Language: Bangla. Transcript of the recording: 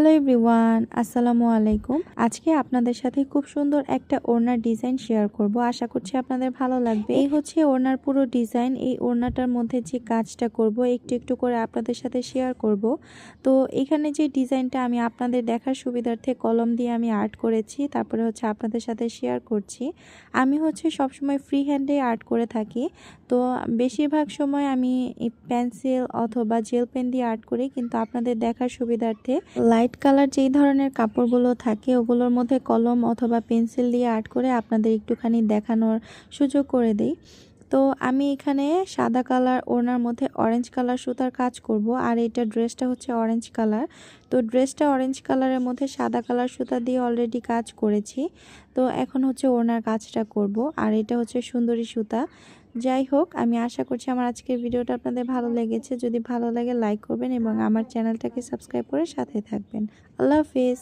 হ্যালো এভরিওয়ান, আসসালামু আলাইকুম। আজকে আপনাদের সাথে খুব সুন্দর একটা ওড়নার ডিজাইন শেয়ার করব। আশা করছি আপনাদের ভালো লাগবে। এই হচ্ছে ওড়নার পুরো ডিজাইন। এই ওড়নাটার মধ্যে যে কাজটা করব একটু একটু করে আপনাদের সাথে শেয়ার করব। তো এখানে যে ডিজাইনটা আমি আপনাদের দেখার সুবিধার্থে কলম দিয়ে আমি আর্ট করেছি, তারপরে হচ্ছে আপনাদের সাথে শেয়ার করছি। আমি হচ্ছে সবসময় ফ্রি হ্যান্ডে আর্ট করে থাকি। তো বেশিরভাগ সময় আমি পেন্সিল অথবা জেল পেন দিয়ে আর্ট করি, কিন্তু আপনাদের দেখার সুবিধার্থে লাইট কালার যেই ধরনের কাপড়গুলো থাকে ওগুলোর মধ্যে কলম অথবা পেন্সিল দিয়ে আর্ট করে আপনাদের একটুখানি দেখানোর সুযোগ করে দেই। তো আমি এখানে সাদা কালার ওড়নার মধ্যে অরেঞ্জ কালার সুতার কাজ করব, আর এটা ড্রেসটা হচ্ছে অরেঞ্জ কালার। তো ড্রেসটা অরেঞ্জ কালারের মধ্যে সাদা কালার সুতা দিয়ে অলরেডি কাজ করেছি। তো এখন হচ্ছে ওড়নার কাজটা করব, আর এটা হচ্ছে সুন্দরী সুতা। যাই হোক, আমি আশা করছি আমার আজকের ভিডিওটা আপনাদের ভালো লেগেছে। যদি ভালো লাগে লাইক করবেন এবং আমার চ্যানেলটাকে সাবস্ক্রাইব করে সাথে থাকবেন। আল্লাহ হাফেজ।